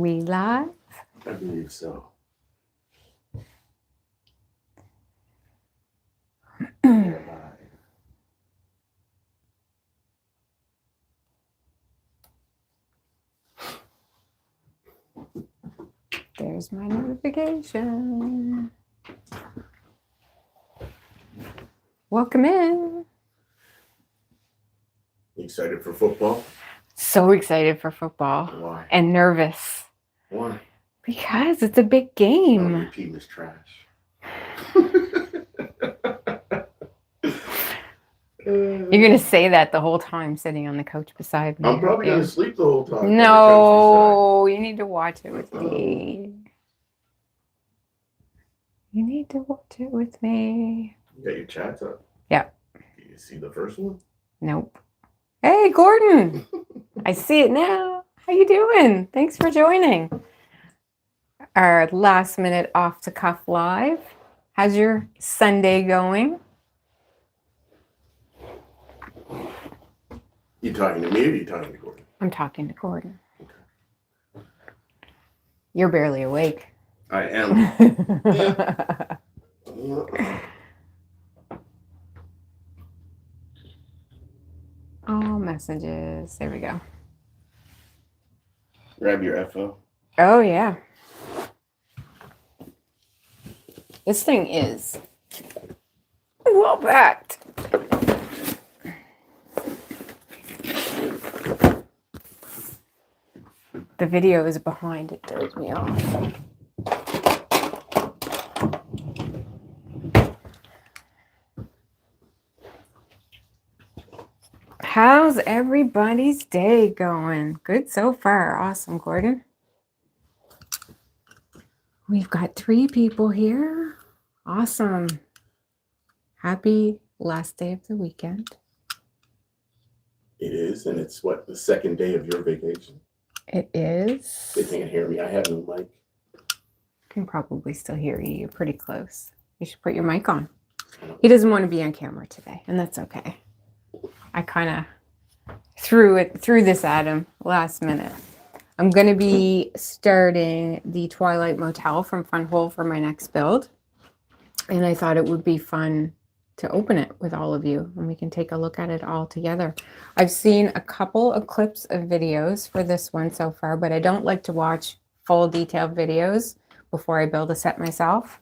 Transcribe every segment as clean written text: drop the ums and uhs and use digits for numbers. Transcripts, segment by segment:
we live? I believe so. We're live. There's my notification. Welcome in. You excited for football? So excited for football. Why? And nervous. Why? Because it's a big game. Your team is trash. You're going to say that the whole time sitting on the couch beside me. I'm probably going to sleep the whole time. No, you need to watch it with me. You need to watch it with me. You got your chats up? Yeah. Do you see the first one? Nope. Hey, Gordon. I see it now. How you doing? Thanks for joining. Our last minute off the cuff live. How's your Sunday going? You talking to me or you talking to Gordon? I'm talking to Gordon. Okay. You're barely awake. I am. Yeah. Oh, messages. There we go. Grab your Afol. Oh, yeah. This thing is well packed. The video is behind. It throws me off. How's everybody's day going? Good so far. Awesome, Gordon. We've got 3 people here. Awesome. Happy last day of the weekend. It is, and it's what, the second day of your vacation? It is. They can't hear me. I have no mic. Can probably still hear you. You're pretty close. You should put your mic on. He doesn't want to be on camera today, and that's okay. I kind of threw this at him last minute. I'm going to be starting the Twilight Motel from Funwhole for my next build, and I thought it would be fun to open it with all of you, and we can take a look at it all together. I've seen a couple of clips of videos for this one so far, but I don't like to watch full detailed videos before I build a set myself.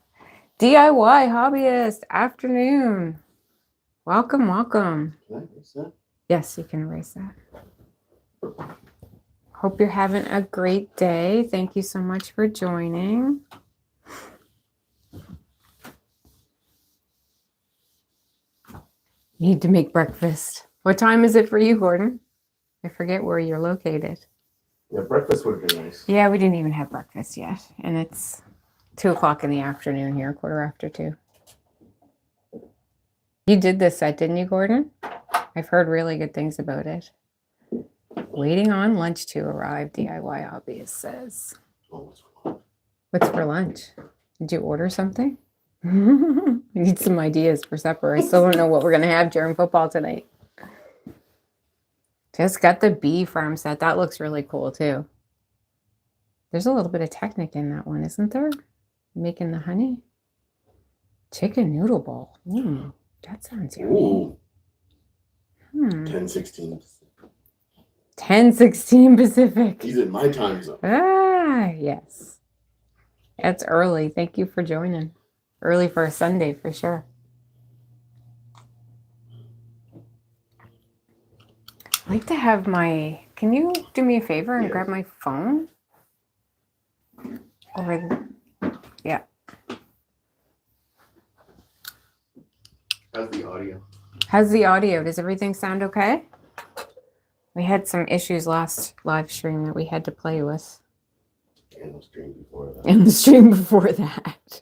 DIY hobbyist, afternoon. Welcome, welcome. Can I erase that? Yes, you can erase that. Hope you're having a great day. Thank you so much for joining. Need to make breakfast. What time is it for you, Gordon? I forget where you're located. Yeah, breakfast would have been nice. Yeah, we didn't even have breakfast yet. And it's 2 o'clock in the afternoon here, 2:15. You did this set, didn't you, Gordon? I've heard really good things about it. Waiting on lunch to arrive, DIY hobbyist says. What's for lunch? Did you order something? I need some ideas for supper. I still don't know what we're going to have during football tonight. Just got the bee farm set. That looks really cool too. There's a little bit of Technic in that one, isn't there? Making the honey. Chicken noodle bowl. That sounds yummy. Ooh. 10:16. 10:16 Pacific. He's in my time zone. Ah, yes. That's early. Thank you for joining. Early for a Sunday, for sure. I'd like to have my... Can you do me a favor and grab my phone? Yeah. How's the audio? How's the audio? Does everything sound okay? We had some issues last live stream that we had to play with. And the stream before that. And the stream before that.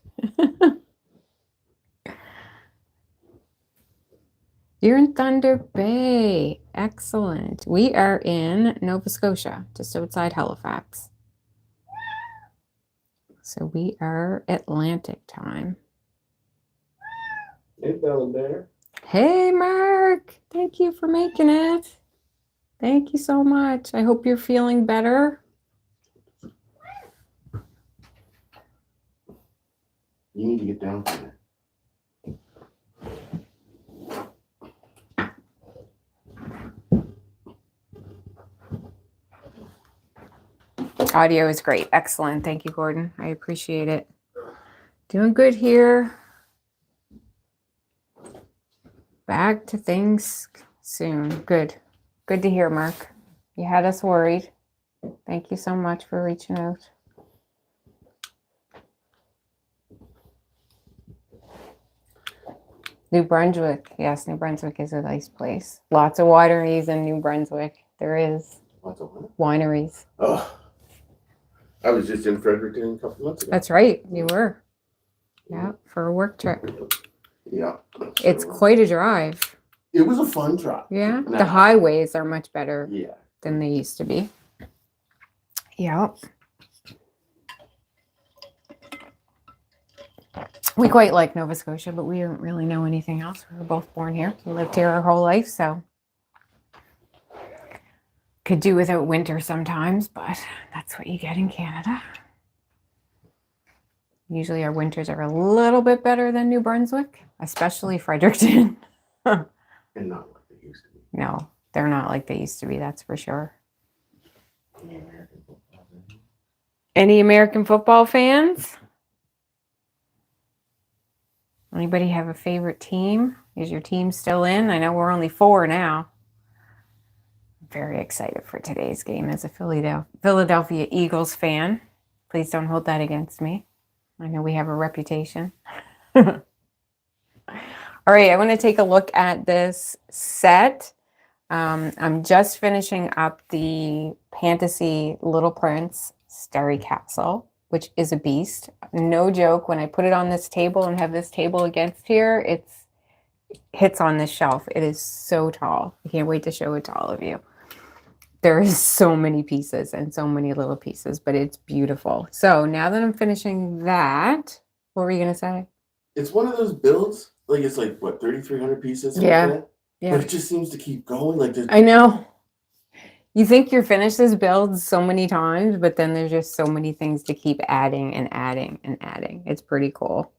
You're in Thunder Bay. Excellent. We are in Nova Scotia, just outside Halifax. So we are Atlantic time. Hey, Bella Bear. Hey, Mark. Thank you for making it. Thank you so much. I hope you're feeling better. You need to get down from there. Audio is great. Excellent. Thank you, Gordon. I appreciate it. Doing good here. Back to things soon. Good. Good to hear, Mark. You had us worried. Thank you so much for reaching out. New Brunswick. Yes, New Brunswick is a nice place. Lots of wineries in New Brunswick. There is. Lots of what? Wineries. Oh, I was just in Fredericton a couple months ago. That's right. You were. Yeah, for a work trip. Yeah. It's quite a drive. It was a fun drive. Yeah. The highways are much better Yeah. than they used to be. Yeah. We quite like Nova Scotia, but we don't really know anything else. We were both born here. We lived here our whole life, so could do without winter sometimes, but that's what you get in Canada. Usually our winters are a little bit better than New Brunswick, especially Fredericton. And not like they used to be. No, they're not like they used to be, that's for sure. Any American football fans? Anybody have a favorite team? Is your team still in? I know we're only 4 now. I'm very excited for today's game as a Philadelphia Eagles fan. Please don't hold that against me. I know we have a reputation. All right, I want to take a look at this set. I'm just finishing up the Fantasy Little Prince Starry Castle, which is a beast. No joke, when I put it on this table and have this table against here, it hits on this shelf. It is so tall. I can't wait to show it to all of you. There is so many pieces and so many little pieces, but it's beautiful. So now that I'm finishing that, what were you going to say? It's one of those builds, like it's like, what, 3,300 pieces? Yeah. Like Yeah. But it just seems to keep going. Like I know. You think you're finished this build so many times, but then there's just so many things to keep adding and adding and adding. It's pretty cool.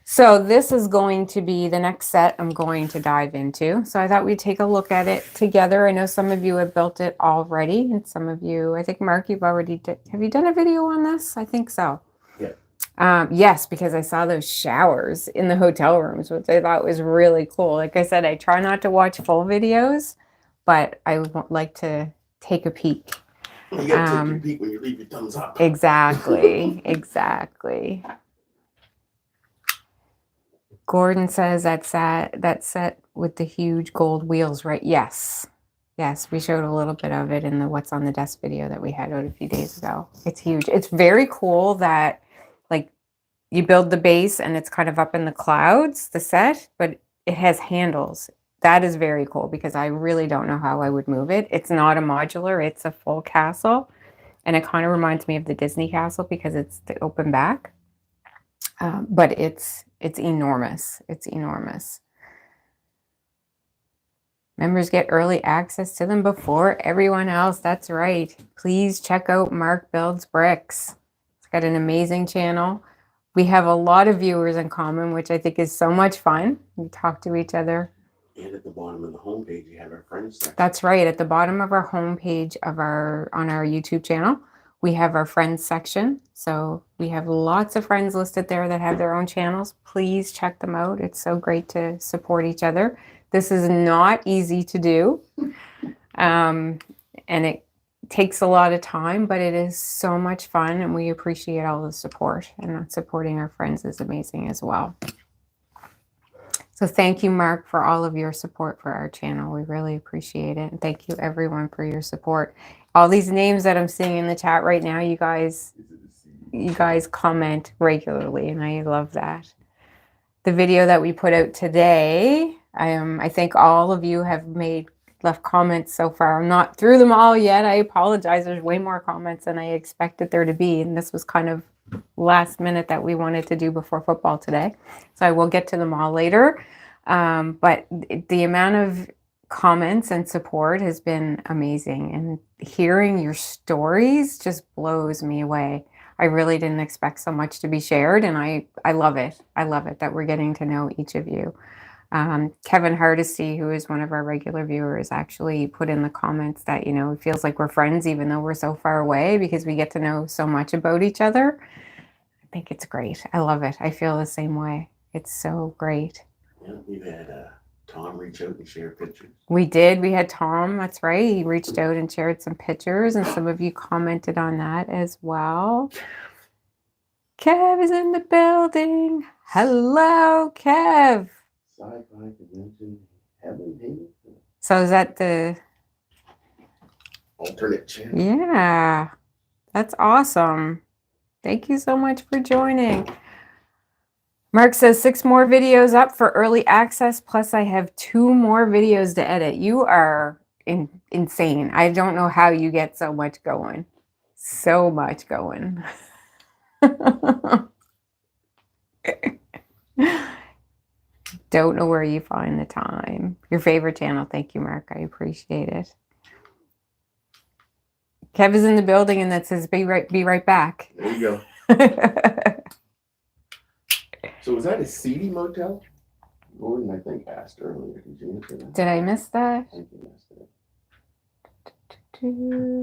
So this is going to be the next set I'm going to dive into. So I thought we'd take a look at it together. I know some of you have built it already, and some of you, I think Mark, you've already have you done a video on this? I think so. Yeah. Yes, because I saw those showers in the hotel rooms, which I thought was really cool. Like I said, I try not to watch full videos, but I would like to take a peek. You gotta take a peek when you leave your thumbs up. Exactly. Exactly. Gordon says that set with the huge gold wheels, right? Yes. Yes, we showed a little bit of it in the What's on the Desk video that we had out a few days ago. It's huge. It's very cool that like you build the base and it's kind of up in the clouds, the set, but it has handles. That is very cool because I really don't know how I would move it. It's not a modular, it's a full castle. And it kind of reminds me of the Disney castle because it's the open back. But it's enormous. It's enormous. Members get early access to them before everyone else. That's right. Please check out Mark Builds Bricks. It's got an amazing channel. We have a lot of viewers in common, which I think is so much fun. We talk to each other. And at the bottom of the homepage, you have our friends section. That's right. At the bottom of our homepage on our YouTube channel, we have our friends section. So we have lots of friends listed there that have their own channels. Please check them out. It's so great to support each other. This is not easy to do. And it takes a lot of time, but it is so much fun. And we appreciate all the support. And supporting our friends is amazing as well. So thank you, Mark, for all of your support for our channel. We really appreciate it. And thank you, everyone, for your support. All these names that I'm seeing in the chat right now, you guys comment regularly, and I love that. The video that we put out today, I think all of you have left comments so far. I'm not through them all yet. I apologize. There's way more comments than I expected there to be, and this was kind of last minute that we wanted to do before football today. So I will get to them all later. But the amount of comments and support has been amazing, and hearing your stories just blows me away. I really didn't expect so much to be shared, and I love it. I love it that we're getting to know each of you. Kevin Hardesty, who is one of our regular viewers, actually put in the comments that, you know, it feels like we're friends even though we're so far away because we get to know so much about each other. I think it's great. I love it. I feel the same way. It's so great. Yeah, we've had Tom reach out and share pictures. We did. We had Tom. That's right. He reached out and shared some pictures, and some of you commented on that as well. Kev is in the building. Hello, Kev. Sci-fi convention, heaven. So is that the Alternate channel. Yeah, that's awesome. Thank you so much for joining. Mark says 6 more videos up for early access, plus I have 2 more videos to edit. You are insane. I don't know how you get so much going. So much going. Don't know where you find the time. Your favorite channel. Thank you, Mark. I appreciate it. Kev is in the building, and that says be right back. There you go. So was that a seedy motel? Gordon, I think, asked earlier. Did you answer that? Did I miss that? I think you missed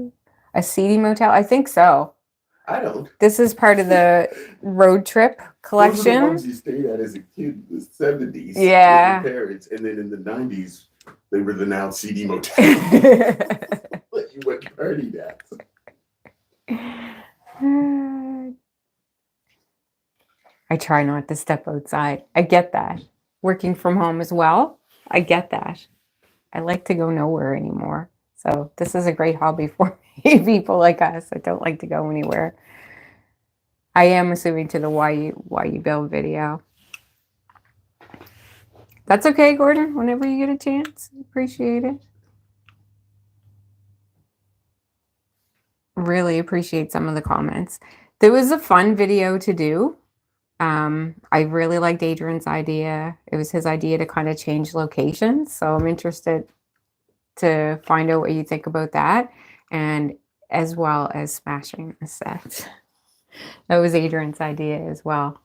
it. A seedy motel? I think so. I don't. This is part of the road trip collection. Those are the ones you stayed at as a kid in the 70s. Yeah. With your parents, and then in the 90s, they were the now seedy motel. That you went to party at. I try not to step outside. I get that. Working from home as well. I get that. I like to go nowhere anymore. So this is a great hobby for me, people like us that don't like to go anywhere. I am assuming to the why you build video. That's okay, Gordon. Whenever you get a chance, appreciate it. Really appreciate some of the comments. There was a fun video to do. I really liked Adrian's idea. It was his idea to kind of change locations. So I'm interested to find out what you think about that, and as well as smashing a set. That was Adrian's idea as well.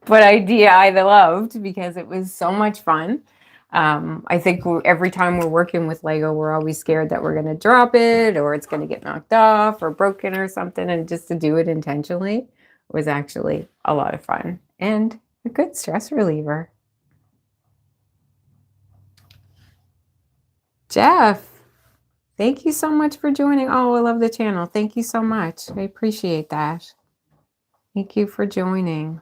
But idea I loved because it was so much fun. I think every time we're working with Lego, we're always scared that we're going to drop it or it's going to get knocked off or broken or something. And just to do it intentionally was actually a lot of fun and a good stress reliever. Jeff, thank you so much for joining. Oh, I love the channel. Thank you so much. I appreciate that. Thank you for joining.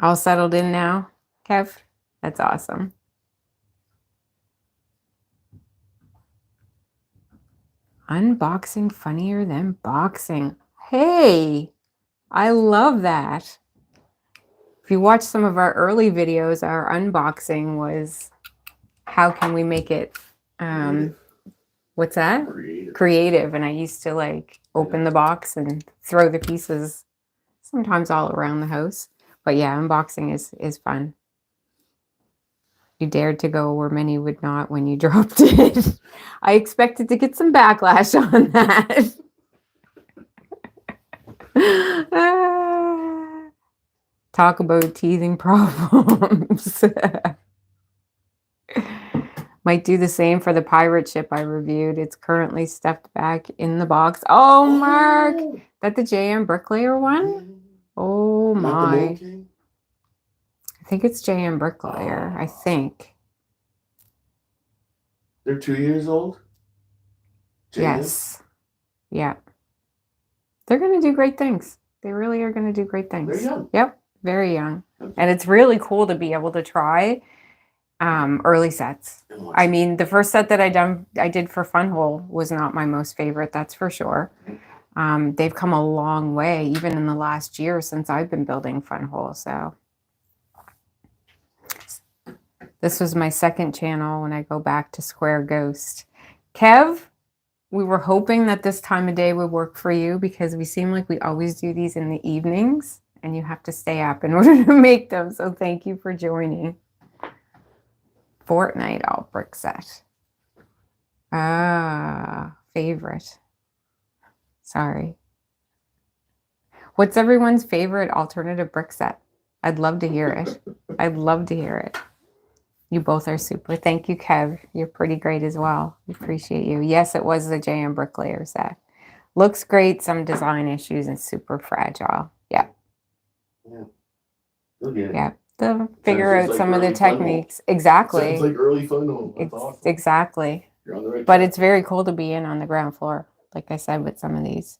All settled in now, Kev? That's awesome. Unboxing funnier than boxing. Hey, I love that. If you watch some of our early videos, our unboxing was how can we make it, what's that? Creative. And I used to like open the box and throw the pieces sometimes all around the house. But yeah, unboxing is fun. You dared to go where many would not when you dropped it. I expected to get some backlash on that. Talk about teething problems. Might do the same for the pirate ship I reviewed. It's currently stuffed back in the box. Oh, Mark! That the jmbricklayer one? Oh my. I think it's jmbricklayer. I think. They're 2 years old? Yes. Yeah. They're going to do great things. They really are going to do great things. They're young. Yep. Very young. Okay. And it's really cool to be able to try early sets. I mean, the first set that I did for funwhole was not my most favorite, that's for sure. They've come a long way, even in the last year since I've been building funwhole. So this was my second channel when I go back to Square Ghost. Kev, we were hoping that this time of day would work for you because we seem like we always do these in the evenings and you have to stay up in order to make them. So thank you for joining. Fortnite alt brick set. Ah, favorite. Sorry. What's everyone's favorite alternative brick set? I'd love to hear it. I'd love to hear it. You both are super. Thank you, Kev. You're pretty great as well. We appreciate you. Yes, it was the jmbricklayer set. Looks great. Some design issues and super fragile. Yeah. Yeah. Okay. Yeah. To figure out like some of the early techniques. Sounds Exactly. like early funwhole. That's awesome. Exactly. You're on the right But track. it's very cool to be in on the ground floor, like I said, with some of these.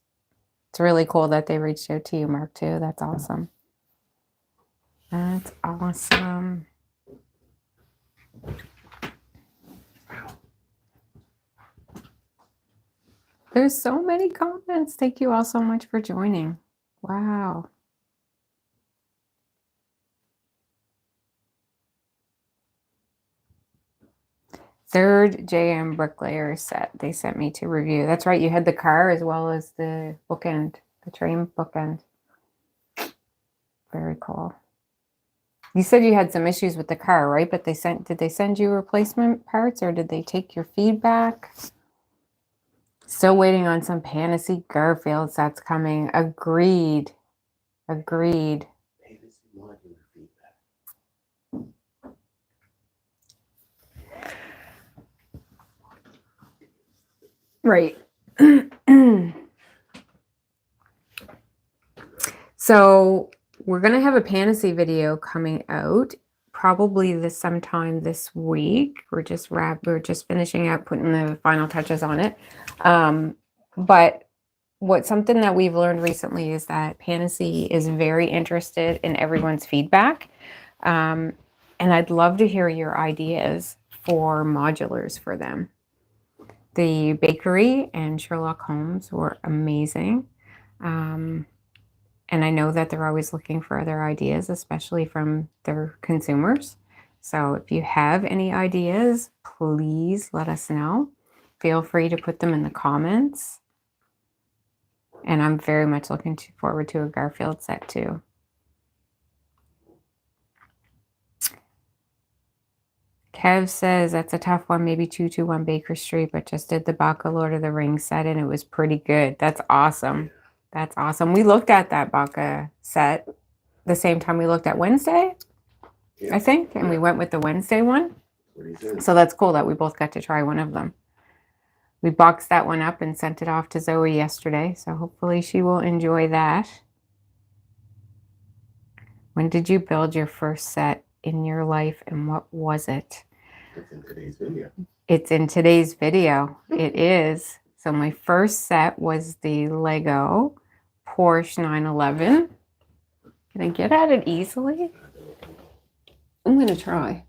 It's really cool that they reached out to you, Mark, too. That's awesome. That's awesome. There's so many comments. Thank you all so much for joining. Wow. Third JM bricklayer set they sent me to review. That's right. You had the car as well as the bookend, the train bookend. Very cool. You said you had some issues with the car, right? But did they send you replacement parts or did they take your feedback? Still waiting on some Pantasy Garfield sets coming. Agreed. Agreed. Right. So we're going to have a Pantasy video coming out probably sometime this week. We're just finishing up putting the final touches on it. But something that we've learned recently is that Pantasy is very interested in everyone's feedback. And I'd love to hear your ideas for modulars for them. The Bakery and Sherlock Holmes were amazing. And I know that they're always looking for other ideas, especially from their consumers. So if you have any ideas, please let us know. Feel free to put them in the comments. And I'm very much looking forward to a Garfield set too. Kev says that's a tough one, maybe 221 Baker Street, but just did the Baka Lord of the Rings set and it was pretty good. That's awesome. That's awesome. We looked at that Baka set the same time we looked at Wednesday, yeah. I think, and we went with the Wednesday one. So that's cool that we both got to try one of them. We boxed that one up and sent it off to Zoe yesterday, so hopefully she will enjoy that. When did you build your first set in your life and what was it? It's in today's video. It's in today's video. It is. So my first set was the Lego Porsche 911. Can I get at it easily? I'm going to try.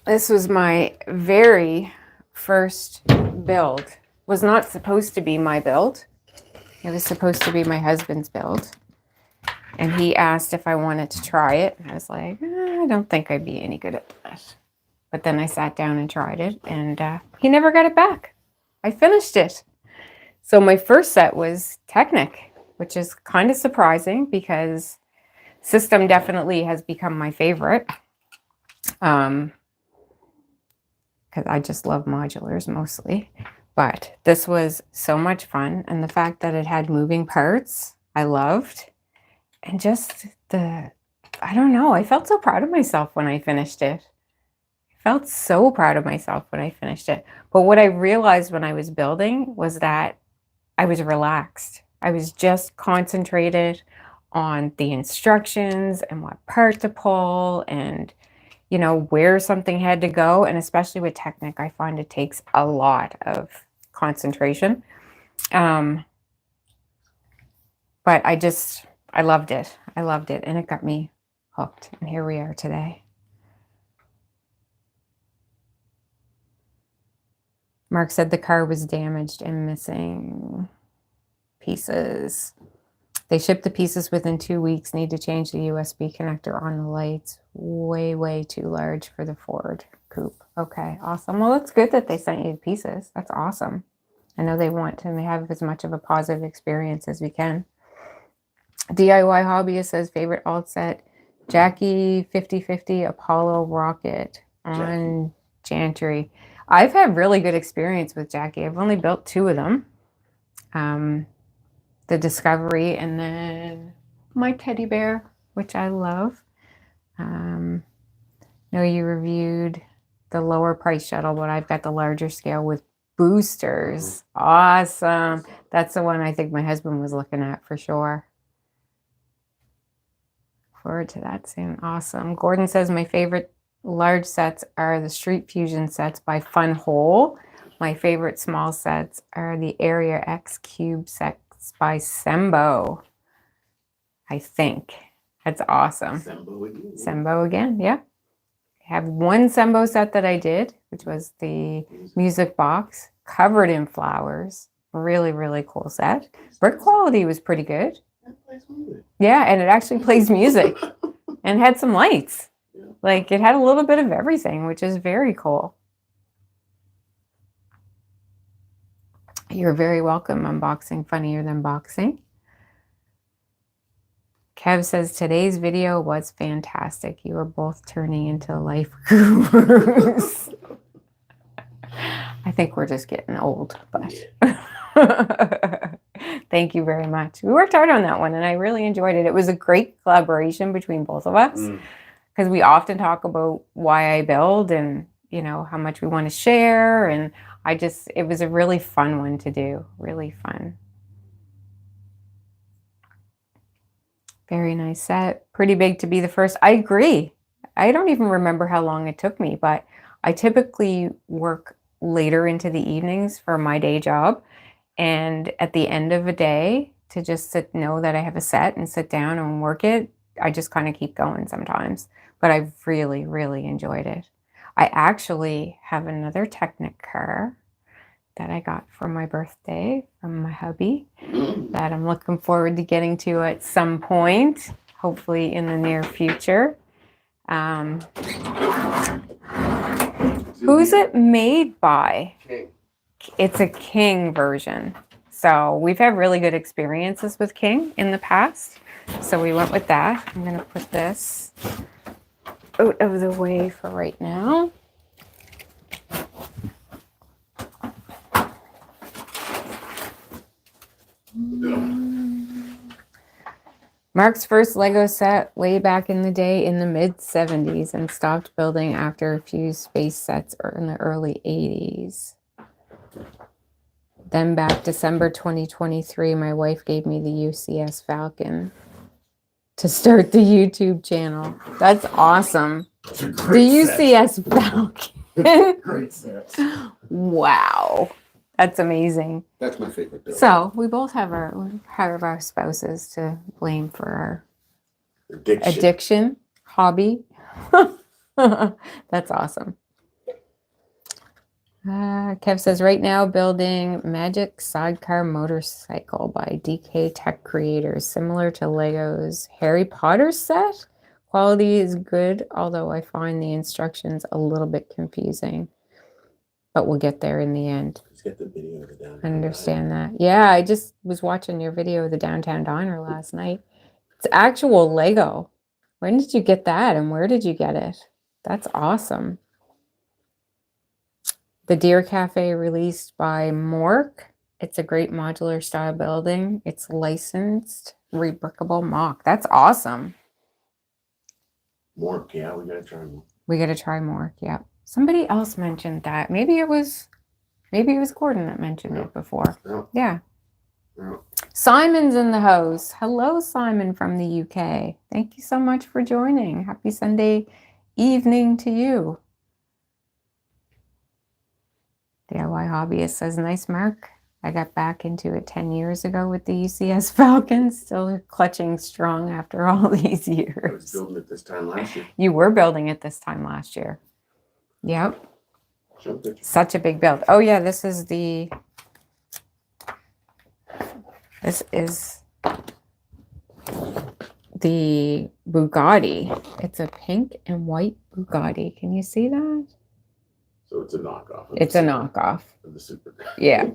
This was my very first build. Was not supposed to be my build. It was supposed to be my husband's build. And he asked if I wanted to try it. And I was like, I don't think I'd be any good at that. But then I sat down and tried it, and he never got it back. I finished it. So my first set was Technic, which is kind of surprising because System definitely has become my favorite. Because I just love modulars mostly. But this was so much fun. And the fact that it had moving parts, I loved. And just I don't know, I felt so proud of myself when I finished it. I felt so proud of myself when I finished it. But what I realized when I was building was that I was relaxed. I was just concentrated on the instructions and what part to pull and, you know, where something had to go. And especially with Technic, I find it takes a lot of concentration. But I loved it. I loved it. And it got me hooked. And here we are today. Mark said the car was damaged and missing pieces. They shipped the pieces within 2 weeks. Need to change the USB connector on the lights. Way, way too large for the Ford coupe. Okay, awesome. Well, it's good that they sent you the pieces. That's awesome. I know they want to have as much of a positive experience as we can. DIY Hobbyist says favorite alt set, Jaki 5050 Apollo Rocket on Chantry. I've had really good experience with Jaki. I've only built 2 of them. The Discovery and then my teddy bear, which I love. Know you reviewed the lower price shuttle, but I've got the larger scale with boosters. Awesome. That's the one I think my husband was looking at for sure. Forward to that soon. Awesome. Gordon says my favorite large sets are the Street Fusion sets by funwhole. My favorite small sets are the Area X Cube sets by Sembo. I think. That's awesome. Sembo again. Sembo again, yeah. I have one Sembo set that I did, which was the music box covered in flowers. Really, really cool set. Brick quality was pretty good. Yeah, and it actually plays music and had some lights. Yeah. Like it had a little bit of everything, which is very cool. You're very welcome, Unboxing Funnier Than Boxing. Kev says today's video was fantastic. You are both turning into life gurus. I think we're just getting old, but thank you very much. We worked hard on that one and I really enjoyed it. It was a great collaboration between both of us because we often talk about why I build and, you know, how much we want to share. And it was a really fun one to do. Really fun. Very nice set. Pretty big to be the first. I agree. I don't even remember how long it took me, but I typically work later into the evenings for my day job. And at the end of a day, to just know that I have a set and sit down and work it, I just kind of keep going sometimes. But I've really, really enjoyed it. I actually have another Technicar that I got for my birthday from my hubby that I'm looking forward to getting to at some point, hopefully in the near future. Who's it made by? King. It's a King version. So we've had really good experiences with King in the past. So we went with that. I'm going to put this out of the way for right now. Mark's first Lego set way back in the day in the mid 70s and stopped building after a few space sets in the early 80s. Then back December 2023, my wife gave me the UCS Falcon to start the YouTube channel. That's awesome. That's a The great set. UCS Falcon. Great set. Wow. That's amazing. That's my favorite build. So we both have our spouses to blame for our addiction, hobby. That's awesome. Kev says right now building Magic Sidecar Motorcycle by DK Tech Creators, similar to Lego's Harry Potter set. Quality is good, although I find the instructions a little bit confusing. But we'll get there in the end. Let's get the video of the downtown. I understand that. Yeah, I just was watching your video of the downtown diner last night. It's actual Lego. When did you get that and where did you get it? That's awesome. The Deer Cafe released by Mork. It's a great modular style building. It's licensed, rebrickable mock. That's awesome. More, yeah, we gotta try more. We gotta try more. Yeah. Somebody else mentioned that. Maybe it was Gordon that mentioned it before. Yeah. Simon's in the house. Hello, Simon from the UK. Thank you so much for joining. Happy Sunday evening to you. DIY Hobbyist says, nice, Mark. I got back into it 10 years ago with the UCS Falcon, still clutching strong after all these years. I was building it this time last year. You were building it this time last year. Yep. Such a big build. Oh yeah, this is the Bugatti. It's a pink and white Bugatti. Can you see that? So it's a knockoff. It's a knockoff. Of the Super. Yeah.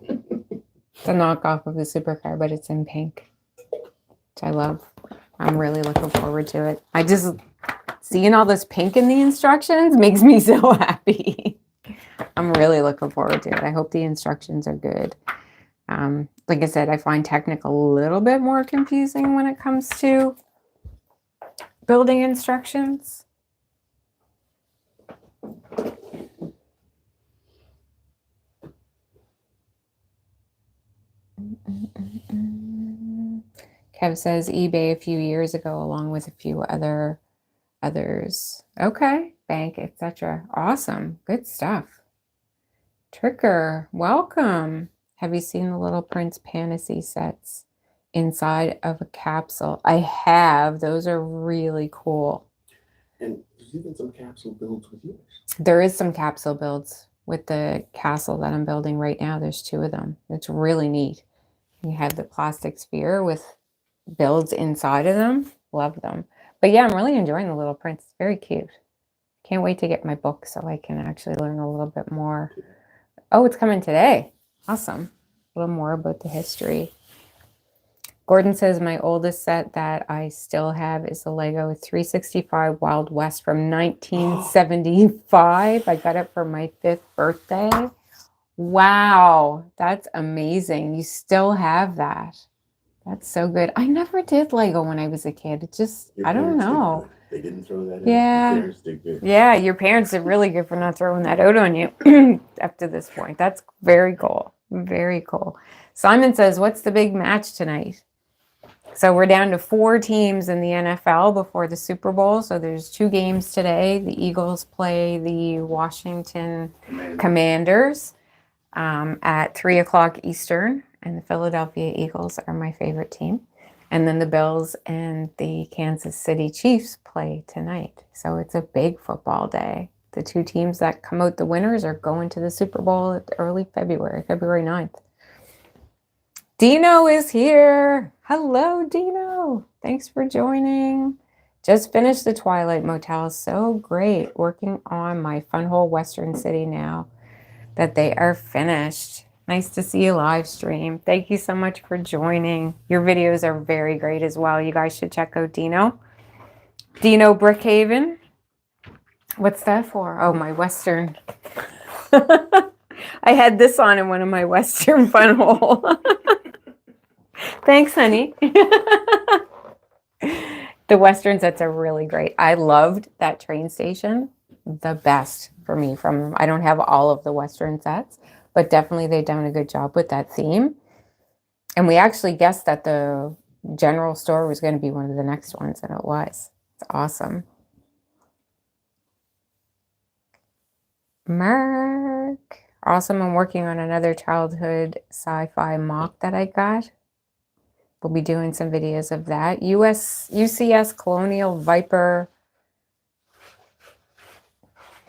It's a knockoff of the supercar, but it's in pink, which I love. I'm really looking forward to it. I just, seeing all this pink in the instructions makes me so happy. I'm really looking forward to it. I hope the instructions are good. Like I said, I find technical a little bit more confusing when it comes to building instructions. Kev says eBay a few years ago, along with a few others. Okay, bank, etc. Awesome, good stuff. Tricker, welcome. Have you seen the Little Prince Pantasy sets inside of a capsule? I have. Those are really cool. And there's even some capsule builds with yours. There is some capsule builds with the castle that I'm building right now. There's 2 of them. It's really neat. You have the plastic sphere with builds inside of them. Love them. But yeah, I'm really enjoying the Little Prince. It's very cute. Can't wait to get my book so I can actually learn a little bit more. Oh, it's coming today. Awesome. A little more about the history. Gordon says my oldest set that I still have is the Lego 365 Wild West from 1975. I got it for my 5th birthday. Wow, that's amazing. You still have that. That's so good. I never did Lego when I was a kid. It just, I don't know. They didn't throw that in. Yeah. Your parents did good. Yeah, your parents are really good for not throwing that out on you up to this point. That's very cool. Very cool. Simon says, what's the big match tonight? So we're down to 4 teams in the NFL before the Super Bowl. So there's 2 games today. The Eagles play the Washington Commanders at 3 o'clock Eastern. And the Philadelphia Eagles are my favorite team. And then the Bills and the Kansas City Chiefs play tonight. So it's a big football day. The 2 teams that come out the winners are going to the Super Bowl at early February 9th. Dino is here. Hello, Dino. Thanks for joining. Just finished the Twilight Motel. So great. Working on my Funwhole Western City now that they are finished. Nice to see you live stream. Thank you so much for joining. Your videos are very great as well. You guys should check out Dino. Dino Brickhaven. What's that for? Oh, my Western. I had this on in one of my Western Funwhole. Thanks, honey. The Western sets are really great. I loved that train station. The best for me from them. I don't have all of the Western sets, but definitely they've done a good job with that theme. And we actually guessed that the general store was going to be one of the next ones, and it was. It's awesome. Mark. Awesome. I'm working on another childhood sci-fi mock that I got. We'll be doing some videos of that. UCS Colonial Viper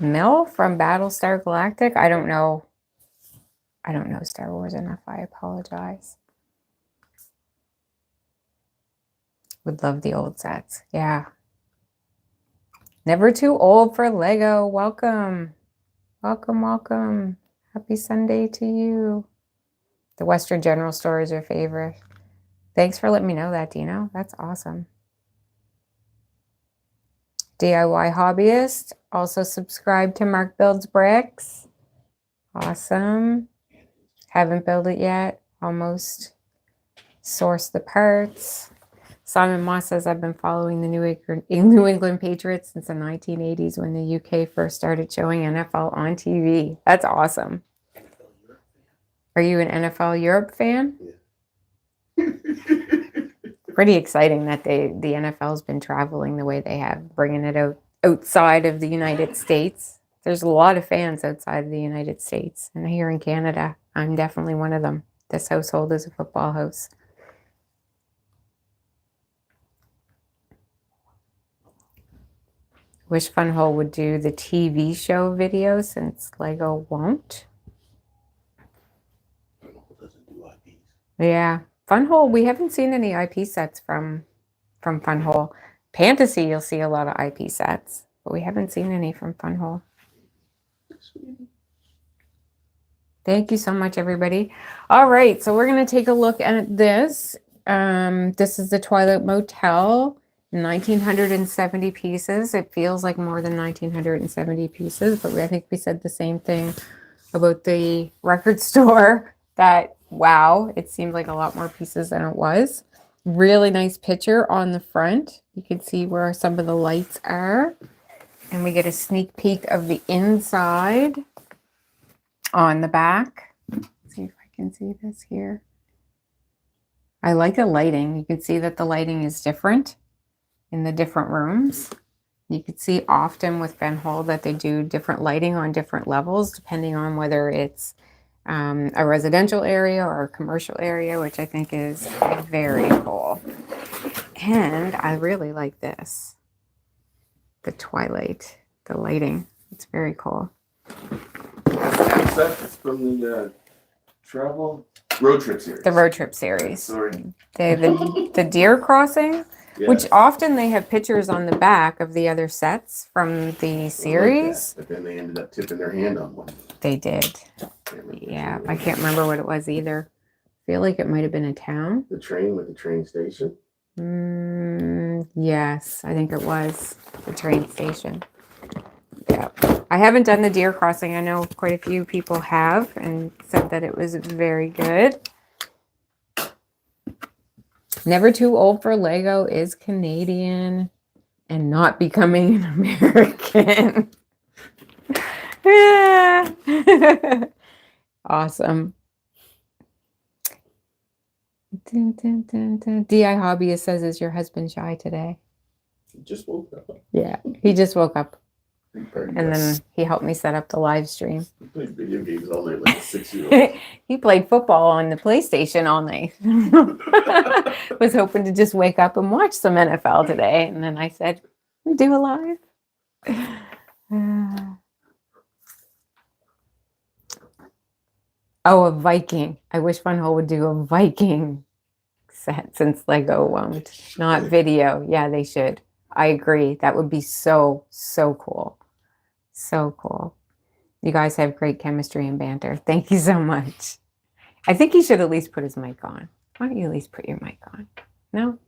Mill from Battlestar Galactic. I don't know Star Wars enough. I apologize. Would love the old sets. Yeah. Never too old for Lego. Welcome. Welcome, welcome. Happy Sunday to you. The Western General Store is your favorite. Thanks for letting me know that, Dino. That's awesome. DIY Hobbyist. Also subscribe to Mark Builds Bricks. Awesome. Haven't built it yet. Almost sourced the parts. Simon Moss says, I've been following the New England Patriots since the 1980s when the UK first started showing NFL on TV. That's awesome. Are you an NFL Europe fan? Yeah. Pretty exciting that the NFL's been traveling the way they have, bringing it outside of the United States. There's a lot of fans outside of the United States, and here in Canada, I'm definitely one of them. This household is a football house. Wish Funwhole would do the TV show video since Lego won't. Funwhole doesn't do IPs. Yeah. Funwhole, we haven't seen any IP sets from Funwhole. Pantasy, you'll see a lot of IP sets, but we haven't seen any from Funwhole. Thank you so much, everybody. All right, so we're going to take a look at this. This is the Twilight Motel, 1,970 pieces. It feels like more than 1,970 pieces, but I think we said the same thing about the record store, that, wow, it seemed like a lot more pieces than it was. Really nice picture on the front. You can see where some of the lights are. And we get a sneak peek of the inside on the back. Let's see if I can see this here. I like the lighting. You can see that the lighting is different in the different rooms. You can see often with funwhole that they do different lighting on different levels, depending on whether it's a residential area or a commercial area, which I think is very cool. And I really like this. The Twilight, the lighting. It's very cool. That's from the road trip series. The road trip series. Sorry. The deer crossing, Yes. which often they have pictures on the back of the other sets from the series. But then they ended up tipping their hand on one. They did. Yeah, I can't remember what it was either. I feel like it might have been a town. The train with the train station. Yes, I think it was the train station. Yeah. I haven't done the deer crossing. I know quite a few people have and said that it was very good. Never Too Old for Lego is Canadian and not becoming an American. Yeah. Awesome. Dun, dun, dun, dun. DI Hobbyist says, is your husband shy today? He just woke up. Yeah, he just woke up. And Then he helped me set up the live stream. He played video games all night like a 6-year-old. He played football on the PlayStation all night. Was hoping to just wake up and watch some NFL today. And then I said, do a live. Oh, a Viking. I wish funwhole would do a Viking set since Lego won't. Not video. Yeah, they should. I agree. That would be so, so cool. So cool. You guys have great chemistry and banter. Thank you so much. I think he should at least put his mic on. Why don't you at least put your mic on? No?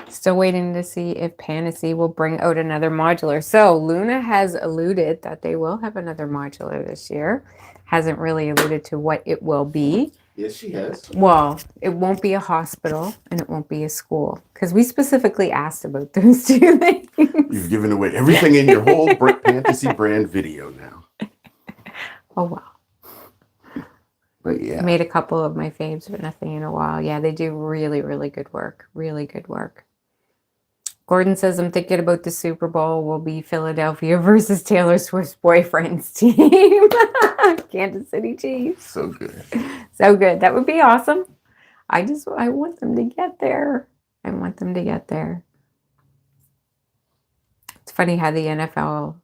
Still waiting to see if Pantasy will bring out another modular. So Luna has alluded that they will have another modular this year. Hasn't really alluded to what it will be. Yes, she has. Well, it won't be a hospital and it won't be a school because we specifically asked about those two things. You've given away everything in your whole Fantasy brand video now. Oh, wow. But yeah. Made a couple of my faves, but nothing in a while. Yeah, they do really, really good work. Really good work. Gordon says, I'm thinking about the Super Bowl will be Philadelphia versus Taylor Swift's boyfriend's team. Kansas City Chiefs. So good. So good. That would be awesome. I want them to get there. I want them to get there. It's funny how the NFL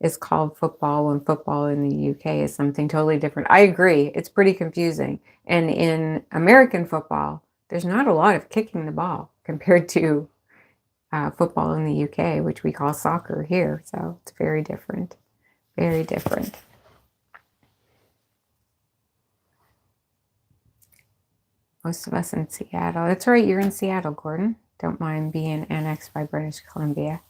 is called football when football in the UK is something totally different. I agree. It's pretty confusing. And in American football, there's not a lot of kicking the ball compared to football in the UK, which we call soccer here. So it's very different. Very different. Most of us in Seattle. That's right, you're in Seattle, Gordon. Don't mind being annexed by British Columbia.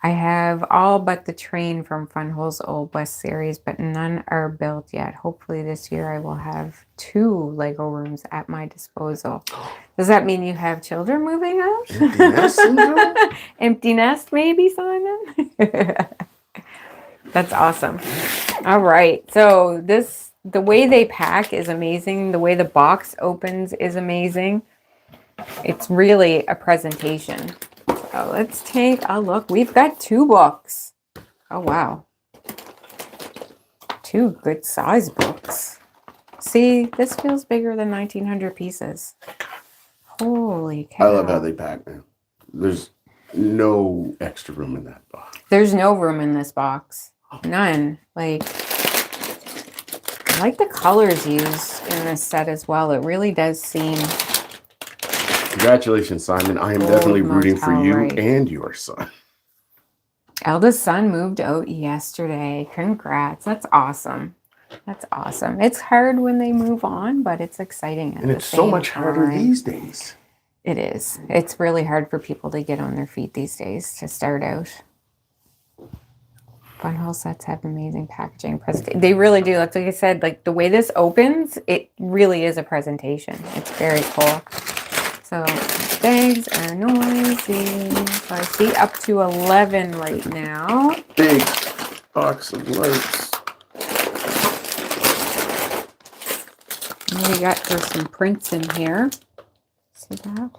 I have all but the train from funwhole's Old West series, but none are built yet. Hopefully this year I will have 2 Lego rooms at my disposal. Does that mean you have children moving out? Empty nest syndrome? Empty nest, maybe, Simon? That's awesome. All right, so the way they pack is amazing. The way the box opens is amazing. It's really a presentation. So let's take a look. We've got 2 books. Oh, wow. 2 good size books. See, this feels bigger than 1,900 pieces. Holy cow. I love how they pack, man. There's no extra room in that box. There's no room in this box. None. Like, I like the colors used in this set as well. It really does seem... Congratulations, Simon. I am definitely rooting for you and your son. Eldest son moved out yesterday. Congrats. That's awesome. That's awesome. It's hard when they move on, but it's exciting at And the it's so same much harder time. these days. It is. It's really hard for people to get on their feet these days to start out. Funwhole sets have amazing packaging. They really do. Like I said, like the way this opens, it really is a presentation. It's very cool. So bags are noisy. So I see up to 11 right now. Big box of lights. And we got there's some prints in here. See that?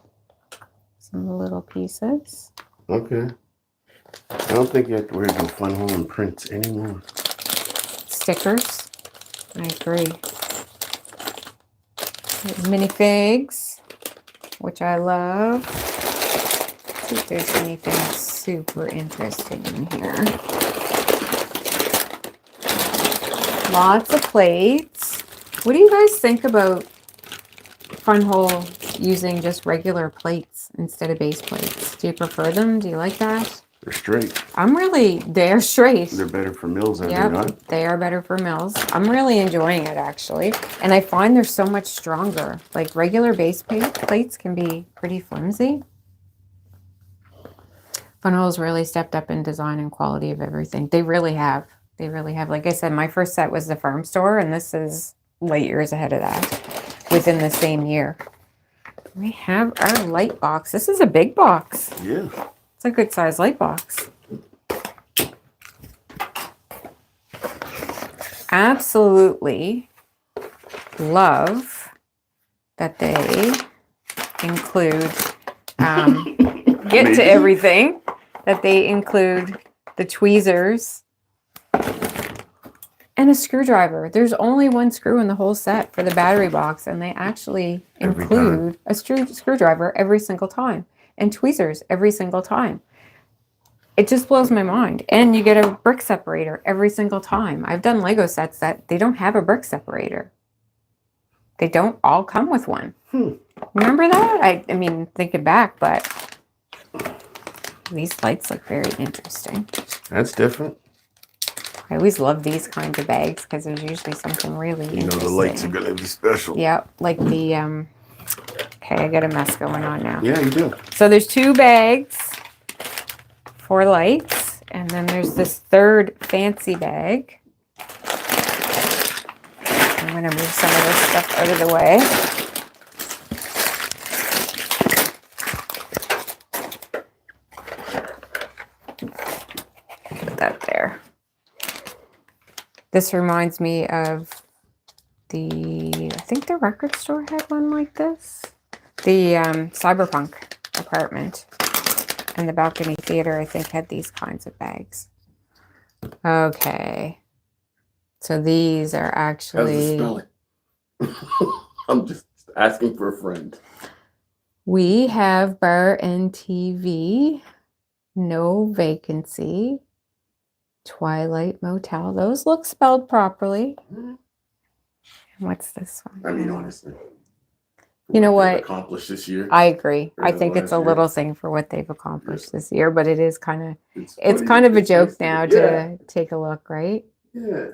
Some little pieces. Okay. I don't think you have to worry about funwhole and prints anymore. Stickers. I agree. Minifigs, which I love. Let's see if there's anything super interesting in here. Lots of plates. What do you guys think about Funwhole using just regular plates instead of base plates? Do you prefer them? Do you like that? They're straight. They're straight. They're better for mills, are they Yep, not? they are better for mills. I'm really enjoying it actually. And I find they're so much stronger. Like regular base plates can be pretty flimsy. Funwhole's really stepped up in design and quality of everything. They really have. They really have. Like I said, my first set was the farm store, and this is light years ahead of that within the same year. We have our light box. This is a big box. Yeah. It's a good size light box. Absolutely love that they include, get to everything, that they include the tweezers and a screwdriver. There's only one screw in the whole set for the battery box, and they actually include a screwdriver every single time and tweezers every single time. It just blows my mind. And you get a brick separator every single time. I've done Lego sets that they don't have a brick separator. They don't all come with one. Remember that? I mean, thinking back, but these lights look very interesting. That's different. I always love these kinds of bags because there's usually something really interesting. You know the lights are going to be special. Yep, like the, okay, I got a mess going on now. Yeah, you do. So there's 2 bags for lights, and then there's this third fancy bag. I'm going to move some of this stuff out of the way. Put that there. This reminds me of I think the record store had one like this. The Cyberpunk apartment and the balcony theater, I think, had these kinds of bags. Okay. So these are actually... How's the spelling? I'm just asking for a friend. We have bar and TV, no vacancy, Twilight Motel. Those look spelled properly. What's this one? I mean, honestly. You know what? Accomplished this year. I agree. I think it's a little thing for what they've accomplished this year, but it is kind of, it's kind of a joke now to take a look, right? Yeah.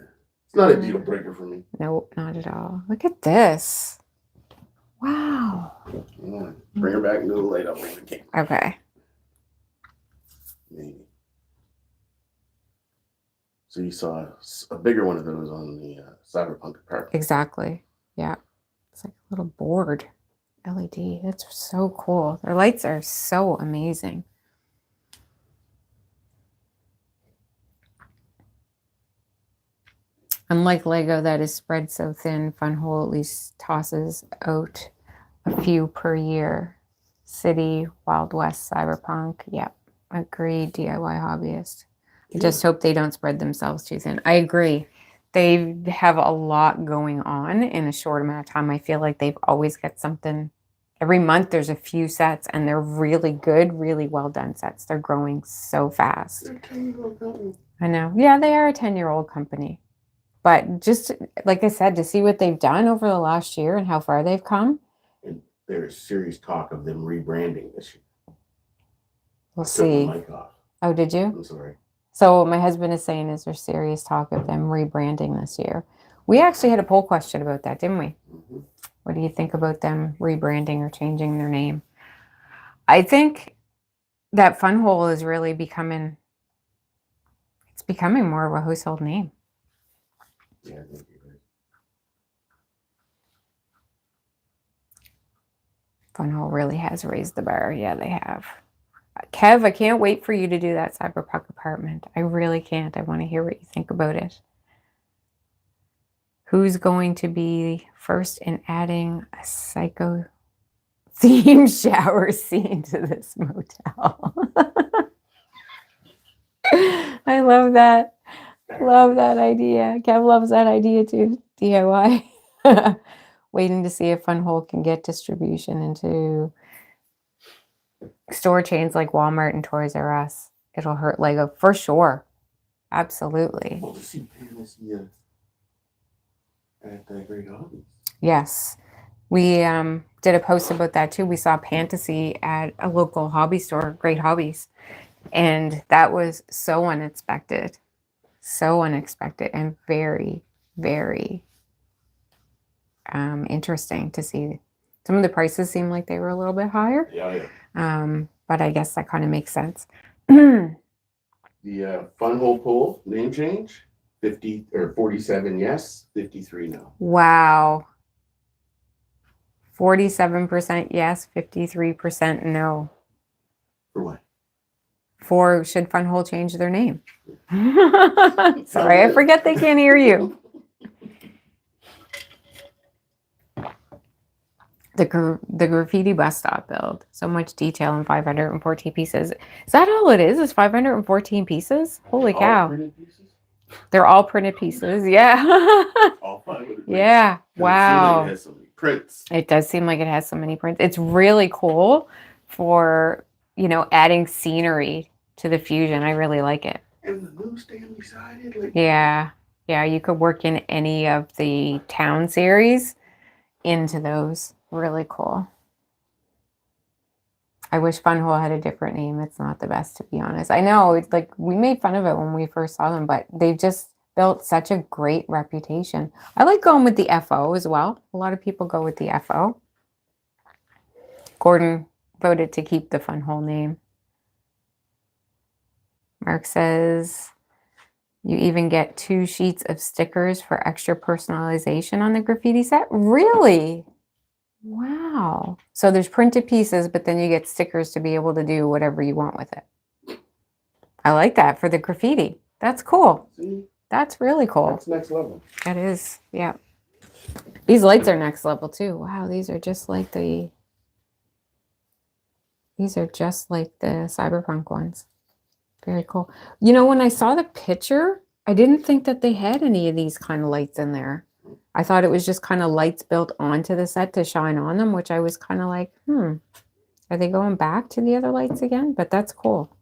It's not a deal breaker for me. Nope, not at all. Look at this. Wow. Yeah. Bring her back into the light. I'll bring the camera. Okay. Maybe. So you saw a bigger one of those on the Cyberpunk apartment. Exactly. Yeah. It's like a little board LED. That's so cool. Their lights are so amazing. Unlike Lego that is spread so thin, Funwhole at least tosses out a few per year. City, Wild West, Cyberpunk. Yep. Agreed. DIY hobbyist. I just hope they don't spread themselves too thin. I agree. They have a lot going on in a short amount of time. I feel like they've always got something. Every month there's a few sets, and they're really good, really well done sets. They're growing so fast. They're a 10-year-old company. I know. Yeah, they are a 10-year-old company. But just like I said, to see what they've done over the last year and how far they've come. And there's serious talk of them rebranding this year. We'll see. Took the mic off. Oh, did you? I'm sorry. So what my husband is saying is there's serious talk of them rebranding this year. We actually had a poll question about that, didn't we? Mhm. What do you think about them rebranding or changing their name? I think that funwhole is really becoming more of a household name. Yeah, I think you're right. Funwhole really has raised the bar. Yeah, they have. Kev, I can't wait for you to do that cyberpunk apartment. I really can't. I want to hear what you think about it. Who's going to be first in adding a psycho themed shower scene to this motel? I love that. Love that idea. Kev loves that idea too. DIY. Waiting to see if Funwhole can get distribution into store chains like Walmart and Toys R Us. It'll hurt Lego for sure. Absolutely. Well, to see pantasy at that great hobby. Yes. We did a post about that too. We saw Fantasy at a local hobby store, Great Hobbies. And that was so unexpected. So unexpected and very, very interesting to see. Some of the prices seemed like they were a little bit higher. Yeah. But I guess that kind of makes sense. The funwhole poll name change, 50 or 47 yes, 53 no. Wow. 47% yes, 53% no. For what? For should Funwhole change their name? Sorry, I forget they can't hear you. The graffiti bus stop build. So much detail in 514 pieces. Is that all it is? Is 514 pieces? Holy cow. All printed pieces? They're all printed pieces. Yeah. All 500 Yeah. Wow. It has so many prints. It does seem like it has so many prints. It's really cool for, adding scenery to the Fusion. I really like it. And the newsstand beside it. Like, Yeah. Yeah, you could work in any of the town series into those. Really cool. I wish Funwhole had a different name. It's not the best, to be honest. I know, it's like we made fun of it when we first saw them, but they've just built such a great reputation. I like going with the FO as well. A lot of people go with the FO. Gordon voted to keep the Funwhole name. Mark says you even get 2 sheets of stickers for extra personalization on the graffiti set. Really? Wow. So there's printed pieces, but then you get stickers to be able to do whatever you want with it. I like that for the graffiti. That's cool. see, That's really cool. that's next level. That is, yeah. These lights are next level too. Wow, these are just like the cyberpunk ones. Very cool. When I saw the picture, I didn't think that they had any of these kind of lights in there. I thought it was just kind of lights built onto the set to shine on them, which I was kind of like, are they going back to the other lights again? But that's cool.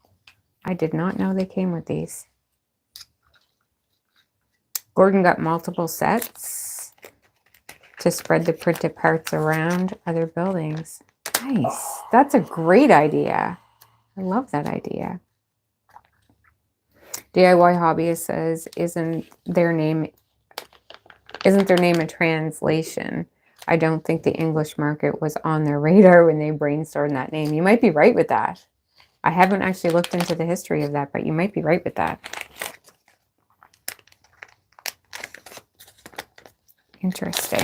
I did not know they came with these. Gordon got multiple sets to spread the printed parts around other buildings. Nice. That's a great idea. I love that idea. DIY Hobbyist says, isn't their name a translation? I don't think the English market was on their radar when they brainstormed that name. You might be right with that. I haven't actually looked into the history of that, but you might be right with that. Interesting.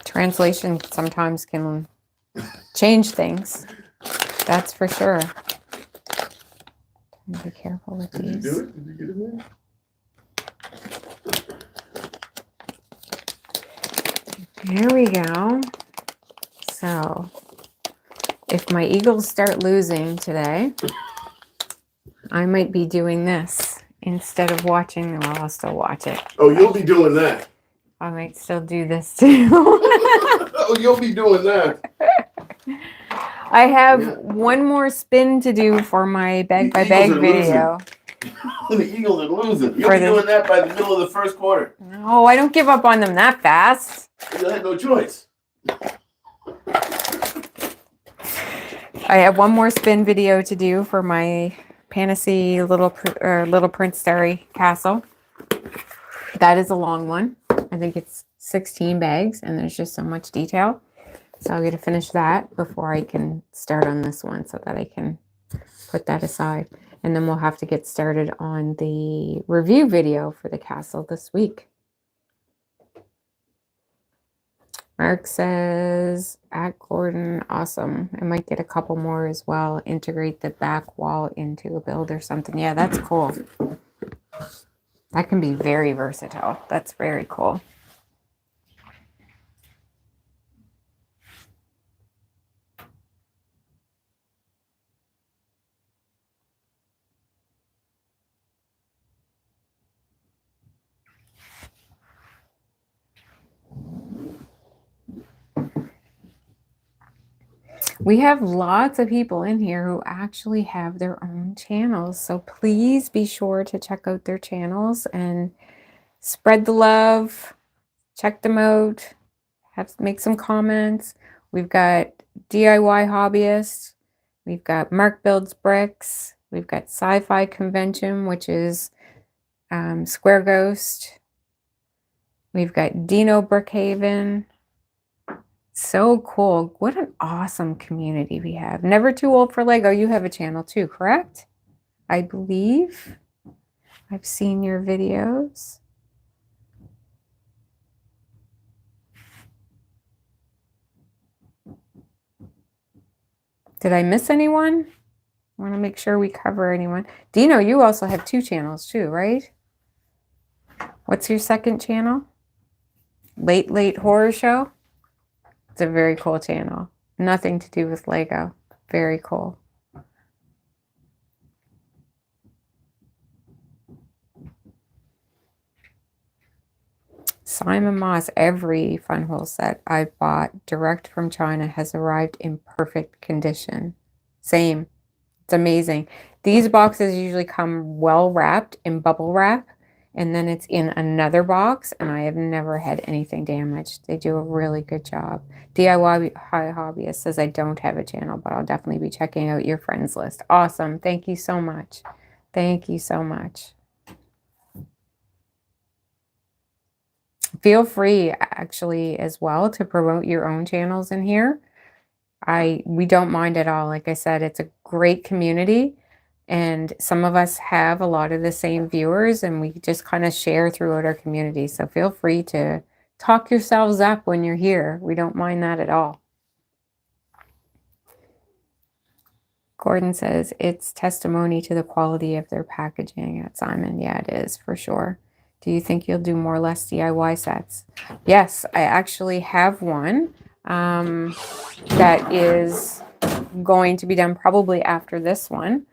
Translation sometimes can change things. That's for sure. Be careful with these. Did you do it? Did you get it in? There we go. So, if my Eagles start losing today, I might be doing this instead of watching. Well, I'll still watch it. Oh, you'll be doing that. I might still do this too. Oh, you'll be doing that. I have one more spin to do for my bag by bag video. The Eagles are losing. You'll be doing that by the middle of the first quarter. No, I don't give up on them that fast. You had no choice. I have one more spin video to do for my Fantasy Little Prince Starry Castle. That is a long one. I think it's 16 bags and there's just so much detail. So I'm going to finish that before I can start on this one so that I can put that aside. And then we'll have to get started on the review video for the castle this week. Mark says, at Gordon, awesome. I might get a couple more as well. Integrate the back wall into a build or something. Yeah, that's cool. That can be very versatile. That's very cool. We have lots of people in here who actually have their own channels. So please be sure to check out their channels and spread the love. Check them out. Make some comments. We've got DIY Hobbyists. We've got Mark Builds Bricks. We've got Sci-Fi Convention, which is Square Ghost. We've got Dino Brookhaven. So cool. What an awesome community we have. Never Too Old for Lego. You have a channel too, correct? I believe. I've seen your videos. Did I miss anyone? I want to make sure we cover anyone. Dino, you also have 2 channels too, right? What's your second channel? Late Horror Show? It's a very cool channel. Nothing to do with Lego. Very cool. Simon Moss, every funwhole set I bought direct from China has arrived in perfect condition. Same. It's amazing. These boxes usually come well wrapped in bubble wrap, and then it's in another box, and I have never had anything damaged. They do a really good job. DIY Hobbyist says I don't have a channel, but I'll definitely be checking out your friends list. Awesome. Thank you so much. Thank you so much. Feel free actually as well to promote your own channels in here. We don't mind at all. Like I said, it's a great community. And some of us have a lot of the same viewers and we just kind of share throughout our community. So feel free to talk yourselves up when you're here. We don't mind that at all. Gordon says it's testimony to the quality of their packaging at Simon. Yeah, it is for sure. Do you think you'll do more less DIY sets? Yes, I actually have one that is going to be done probably after this one.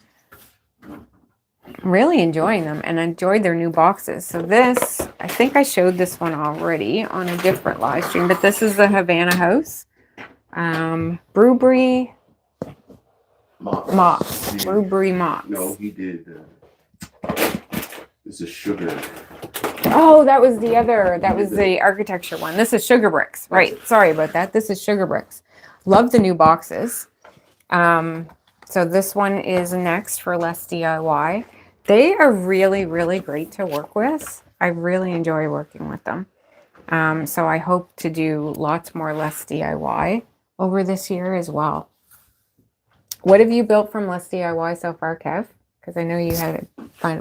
I'm really enjoying them and I enjoyed their new boxes. So this, I think I showed this one already on a different live stream, but this is the Havana House. Brewbury Mops. Brewbury Mops. No, he did. This is sugar. Oh, that was the other. That was the architecture one. This is SheClicksBricks. Right. Sorry about that. This is SheClicksBricks. Love the new boxes. So this one is next for Less DIY. They are really, really great to work with. I really enjoy working with them. So I hope to do lots more Less DIY over this year as well. What have you built from Less DIY so far, Kev? Because I know you had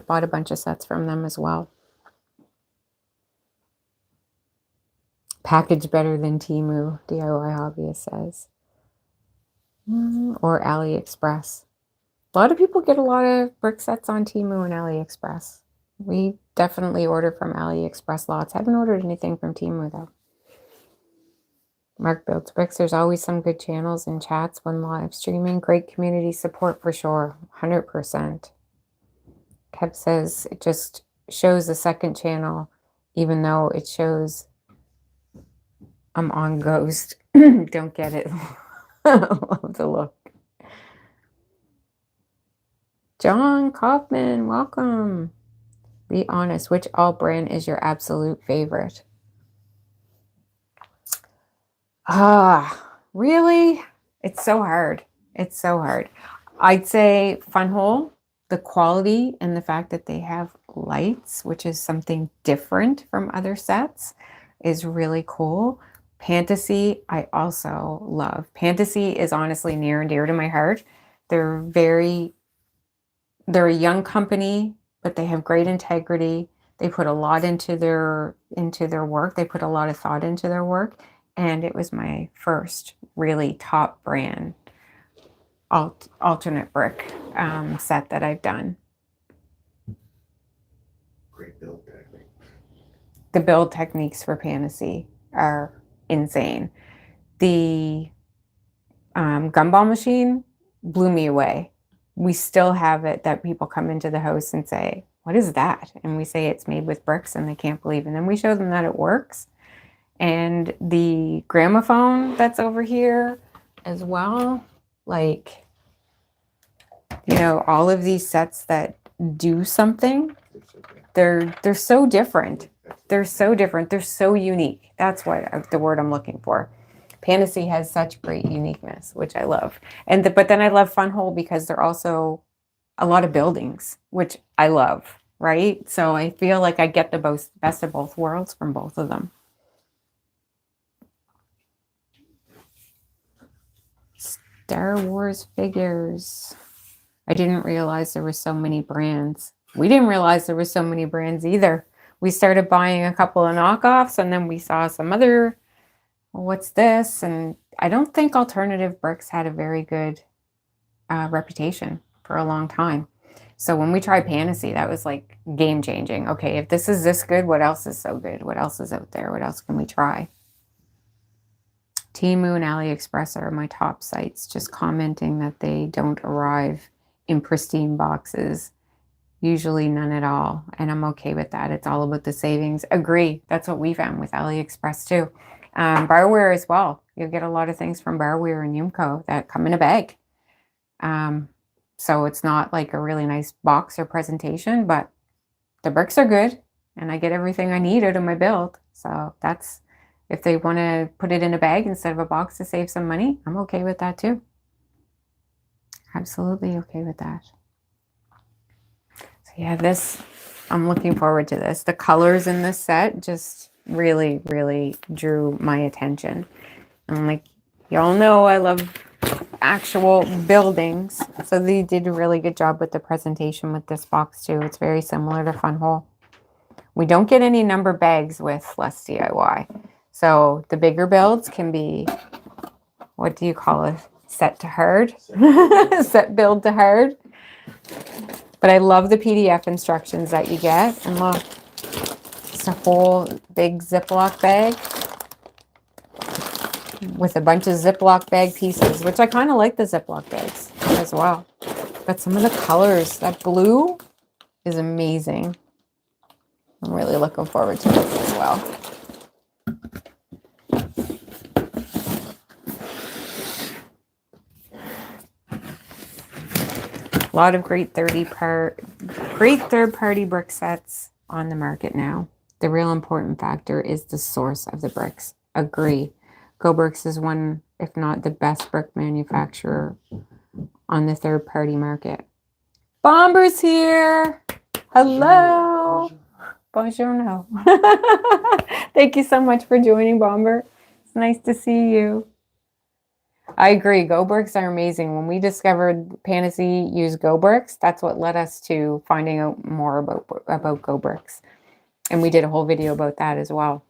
bought a bunch of sets from them as well. Package better than Temu, DIY Hobbyist says. Or AliExpress. A lot of people get a lot of brick sets on Temu and AliExpress. We definitely order from AliExpress lots. Haven't ordered anything from Temu though. Mark Builds Bricks. There's always some good channels and chats when live streaming. Great community support for sure. 100%. Kev says it just shows the second channel, even though it shows I'm on Ghost. Don't get it. Love the look. John Kaufman, welcome. Be honest, which alt brand is your absolute favorite? Really? It's so hard. It's so hard. I'd say funwhole, the quality and the fact that they have lights, which is something different from other sets, is really cool. Pantasy, I also love. Pantasy is honestly near and dear to my heart. They're a young company, but they have great integrity. They put a lot into their work. They put a lot of thought into their work, and it was my first really top brand alternate brick set that I've done. Great build technique. The build techniques for Pantasy are insane. The gumball machine blew me away. We still have it that people come into the house and say, "What is that?" And we say it's made with bricks, and they can't believe it. And then we show them that it works. And the gramophone that's over here as well, like, you know, all of these sets that do something, they're so different. They're so different. They're so unique. That's what the word I'm looking for. Pantasy has such great uniqueness, which I love. But then I love funwhole because they're also a lot of buildings, which I love, right? So I feel like I get the best of both worlds from both of them. Star Wars figures. I didn't realize there were so many brands. We didn't realize there were so many brands either. We started buying a couple of knockoffs, and then we saw some other, what's this? And I don't think alternative bricks had a very good reputation for a long time. So when we tried Pantasy, that was like game changing. Okay, if this is this good, what else is so good? What else is out there? What else can we try? Temu and AliExpress are my top sites, just commenting that they don't arrive in pristine boxes. Usually none at all. And I'm okay with that. It's all about the savings. Agree. That's what we found with AliExpress too. Barware as well. You'll get a lot of things from Barware and Yumco that come in a bag. So it's not like a really nice box or presentation, but the bricks are good and I get everything I need out of my build. So that's, if they want to put it in a bag instead of a box to save some money, I'm okay with that too. Absolutely okay with that. So yeah, this, I'm looking forward to this. The colors in this set just really, really drew my attention. And like, y'all know I love actual buildings. So they did a really good job with the presentation with this box too. It's very similar to funwhole. We don't get any number bags with Less DIY. So the bigger builds can be, what do you call it? Set to hard? Set build to hard. But I love the PDF instructions that you get. And look, it's a whole big Ziploc bag with a bunch of Ziploc bag pieces, which I kind of like the Ziploc bags as well. But some of the colors, that blue is amazing. I'm really looking forward to this as well. A lot of great third-party brick sets on the market now. The real important factor is the source of the bricks. Agree. Gobricks is one, if not the best brick manufacturer on the third-party market. Bomber's here. Hello. Bonjour. Thank you so much for joining, Bomber. It's nice to see you. I agree. Gobricks are amazing. When we discovered Pantasy used Gobricks, that's what led us to finding out more about Gobricks. And we did a whole video about that as well.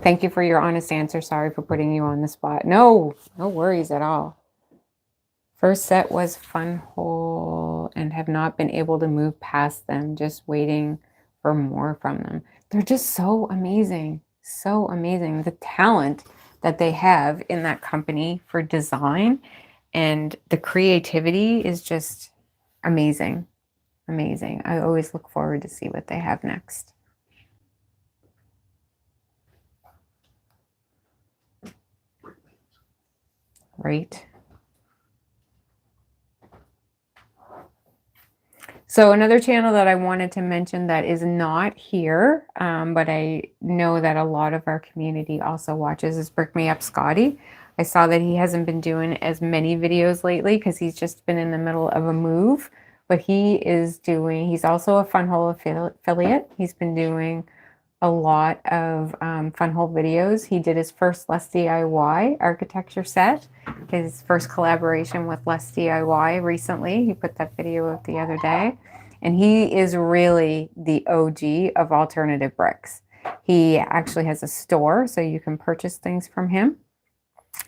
Thank you for your honest answer. Sorry for putting you on the spot. No worries at all. First set was funwhole and have not been able to move past them. Just waiting for more from them. They're just so amazing. So amazing. The talent that they have in that company for design and the creativity is just amazing. Amazing. I always look forward to see what they have next. Right. So another channel that I wanted to mention that is not here, but I know that a lot of our community also watches is Brick Me Up Scotty. I saw that he hasn't been doing as many videos lately because he's just been in the middle of a move. But he's also a funwhole affiliate. He's been doing a lot of funwhole videos. He did his first lesdiy architecture set, his first collaboration with lesdiy recently. He put that video up the other day. And he is really the OG of alternative bricks. He actually has a store, so you can purchase things from him.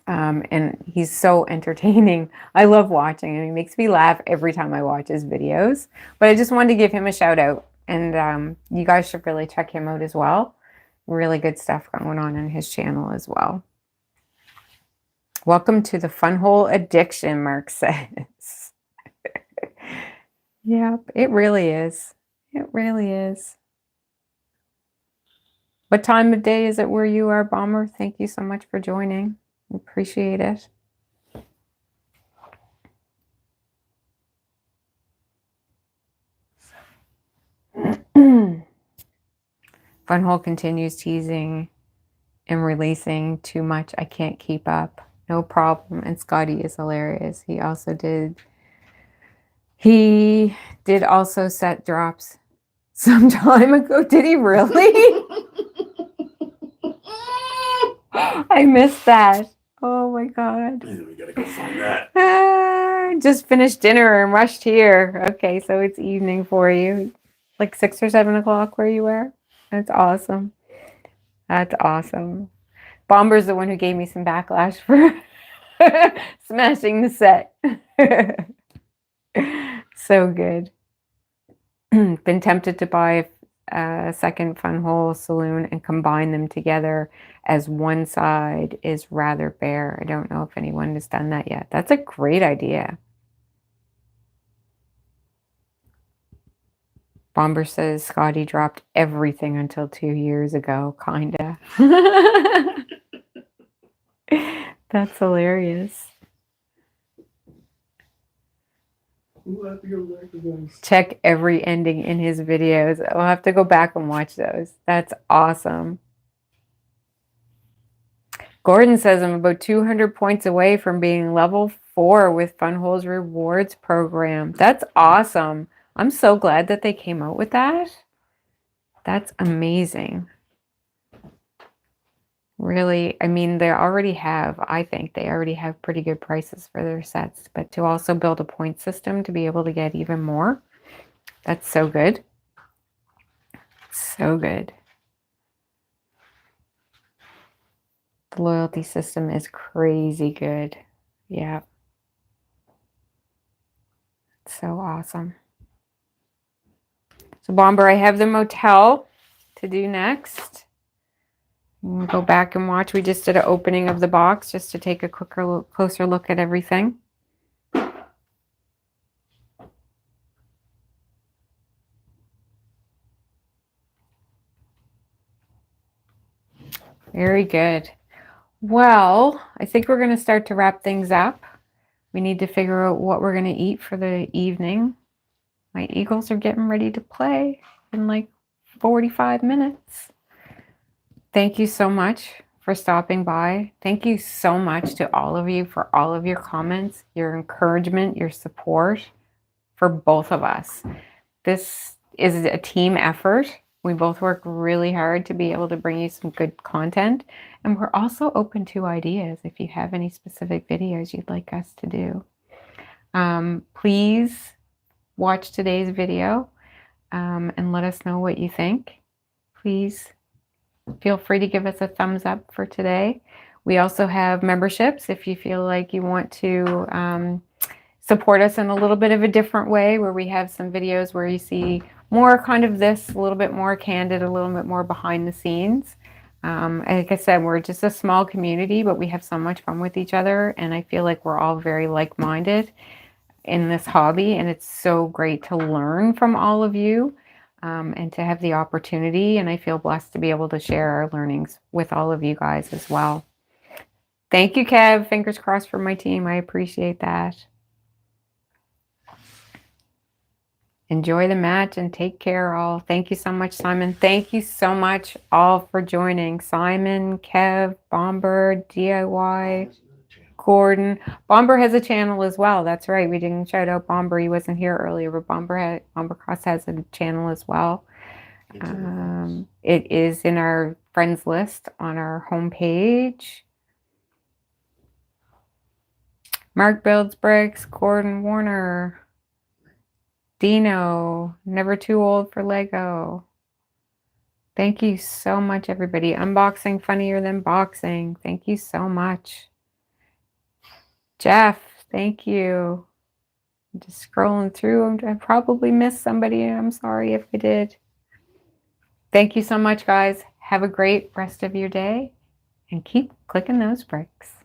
And he's so entertaining. I love watching him. He makes me laugh every time I watch his videos. But I just wanted to give him a shout out. And you guys should really check him out as well. Really good stuff going on his channel as well. Welcome to the funwhole addiction, Mark says. Yep, it really is. It really is. What time of day is it where you are, Bomber? Thank you so much for joining. Appreciate it. Funwhole continues teasing and releasing too much. I can't keep up. No problem. And Scotty is hilarious. He did also set drops some time ago. Did he really? I missed that. Oh my God. We gotta go find that. Just finished dinner and rushed here. Okay, so it's evening for you. Like 6 or 7 o'clock where you are? That's awesome. That's awesome. Bomber's the one who gave me some backlash for smashing the set. So good. Been tempted to buy a second funwhole saloon and combine them together as one side is rather bare. I don't know if anyone has done that yet. That's a great idea. Bomber says Scotty dropped everything until 2 years ago, kinda. That's hilarious. We'll have to go back to those. Check every ending in his videos. I'll have to go back and watch those. That's awesome. Gordon says I'm about 200 points away from being level 4 with Funwhole's rewards program. That's awesome. I'm so glad that they came out with that. That's amazing. Really, I mean, I think they already have pretty good prices for their sets, but to also build a point system to be able to get even more, that's so good. So good. The loyalty system is crazy good. Yeah. So awesome. So Bomber, I have the motel to do next. We'll go back and watch. We just did an opening of the box just to take a closer look at everything. Very good. Well, I think we're going to start to wrap things up. We need to figure out what we're going to eat for the evening. My Eagles are getting ready to play in like 45 minutes. Thank you so much for stopping by. Thank you so much to all of you for all of your comments, your encouragement, your support for both of us. This is a team effort. We both work really hard to be able to bring you some good content. And we're also open to ideas if you have any specific videos you'd like us to do. Please watch today's video and let us know what you think. Please feel free to give us a thumbs up for today. We also have memberships if you feel like you want to support us in a little bit of a different way, where we have some videos where you see more kind of this, a little bit more candid, a little bit more behind the scenes. Like I said, we're just a small community, but we have so much fun with each other, and I feel like we're all very like-minded in this hobby, and it's so great to learn from all of you. And to have the opportunity, and I feel blessed to be able to share our learnings with all of you guys as well. Thank you, Kev. Fingers crossed for my team. I appreciate that. Enjoy the match and take care all. Thank you so much, Simon. Thank you so much all for joining. Simon, Kev, Bomber, DIY, Gordon. Bomber has a channel as well. That's right. We didn't shout out Bomber. He wasn't here earlier, but Bomber Cross has a channel as well. It is in our friends list on our homepage. Mark Builds Bricks, Gordon Warner, Dino, Never Too Old for Lego. Thank you so much, everybody. Unboxing funnier than boxing. Thank you so much. Jeff, thank you. I'm just scrolling through. I probably missed somebody. I'm sorry if I did. Thank you so much, guys. Have a great rest of your day and keep clicking those bricks.